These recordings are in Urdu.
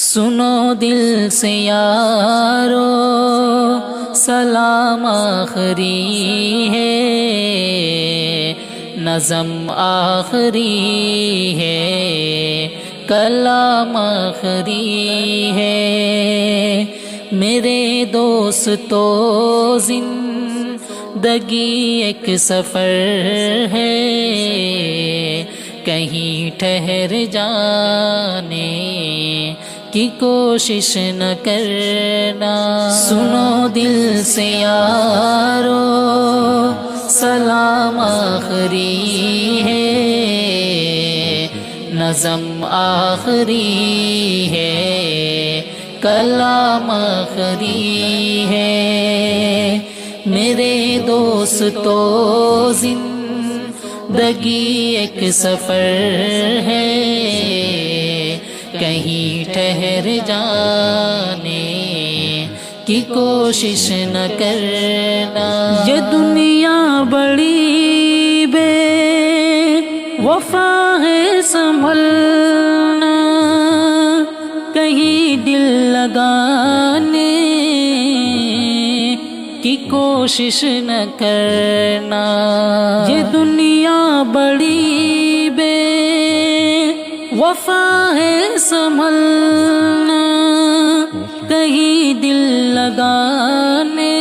سنو دل سے یارو سلام آخری ہے، نظم آخری ہے، کلام آخری ہے۔ میرے دوستو زندگی ایک سفر ہے، کہیں ٹھہر جانے کی کوشش نہ کرنا۔ سنو دل سے یارو سلام آخری ہے، نظم آخری ہے، کلام آخری ہے۔ میرے دوستو زندگی ایک سفر ہے، کہیں ٹھہر جانے کی کوشش نہ کرنا۔ یہ دنیا بڑی بے وفا ہے، سنبھلنا، کہیں دل لگانے کی کوشش نہ کرنا۔ یہ دنیا بڑی بے وفا ہے، سنبھلنا، کہیں دل لگانے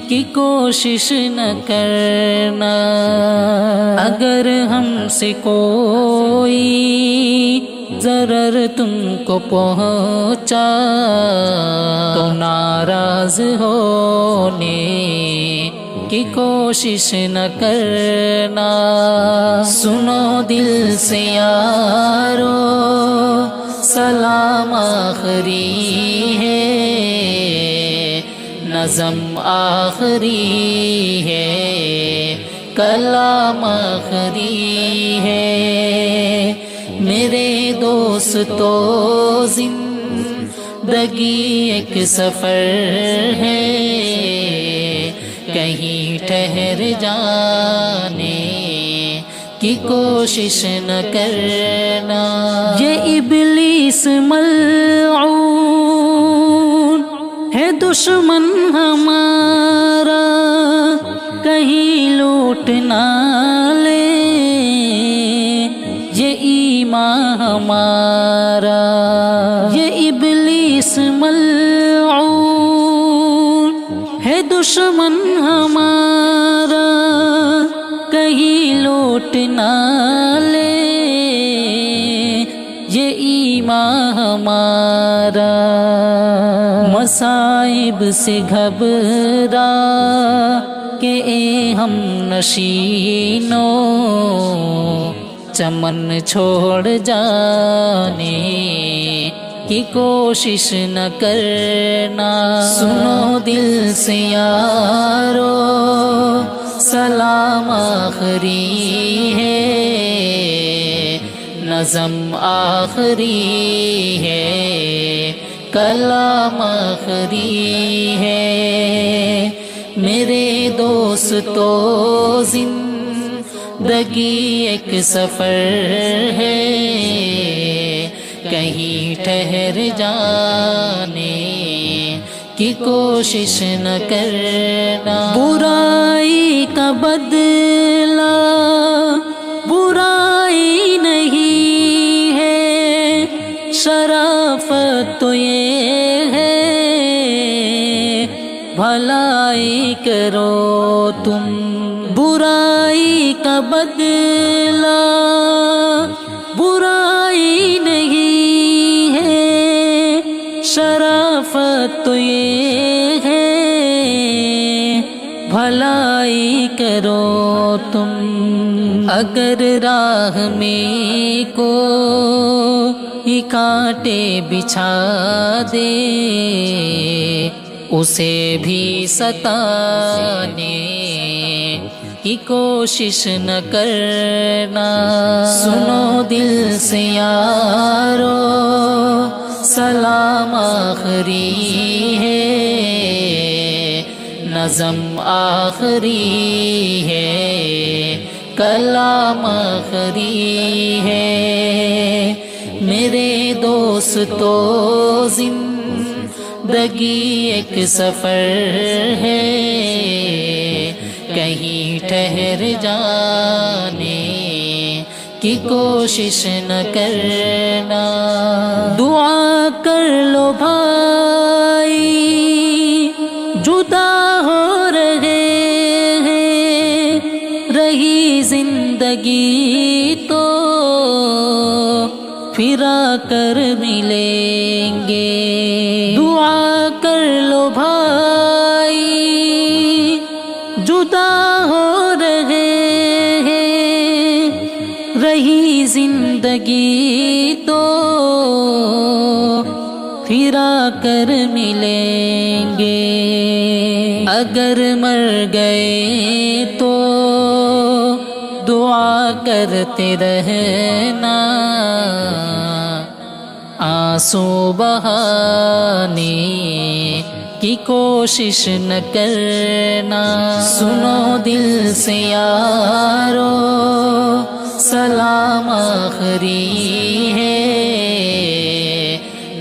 کی کوشش نہ کرنا۔ اگر ہم سے کوئی ضرر تم کو پہنچا تو ناراض ہونے کی کوشش نہ کرنا۔ سنو دل سے یارو سلام آخری ہے، نظم آخری ہے، کلام آخری ہے۔ میرے دوستو زندگی ایک سفر ہے، کہیں ٹھہر جانے کی کوشش نہ کرنا۔ یہ ابلیس ملعون ہے دشمن ہمارا، کہیں لوٹ نہ لے یہ ایمان ہمارا۔ یہ ابلیس ملعون ہے دشمن ہمارا، کہیں لوٹ نہ لے یہ ایمان ہمارا۔ مصائب سے گھبرا کہ اے ہم نشینوں، چمن چھوڑ جانے کی کوشش نہ کرنا۔ سنو دل سے یارو سلام آخری ہے، نظم آخری ہے، کلام آخری ہے۔ میرے دوستو زندگی ایک سفر ہے، کہیں ٹھہر جانے کی کوشش نہ کرنا۔ برائی کا بدلہ برائی نہیں ہے، شرافت تو یہ ہے بھلائی کرو تم۔ برائی کا بدلہ برائی نہیں ہے، شرافت تو یہ ہے بھلائی کرو تم۔ اگر راہ میں کوئی کانٹے بچھا دے، اسے بھی ستانے کی کوشش نہ کرنا۔ سنو دل سے یارو سلام آخری ہے، نظم آخری ہے، کلام آخری ہے۔ میرے دوستو زندگی ایک سفر ہے، کہیں ٹھہر جانے کی کوشش نہ کرنا۔ دعا کر لو بھائی، جدا ہو رہے ہیں، رہی زندگی تو پھر آ کر ملیں گے۔ دعا کر لو بھائی، جدا ہو رہے ہیں، رہی زندگی تو پھر آ کر ملیں گے۔ اگر مر گئے تو دعا کرتے رہنا، آنسو بہانے کی کوشش نہ کرنا۔ سنو دل سے یارو، سلام آخری ہے،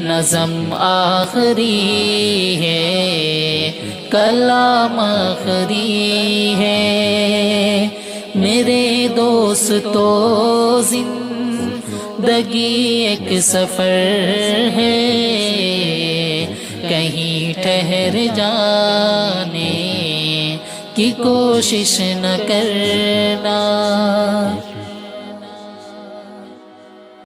نظم آخری ہے، کلام آخری ہے۔ میرے دوستو زندگی ایک سفر ہے، کہیں ٹھہر جانے کی کوشش نہ کرنا۔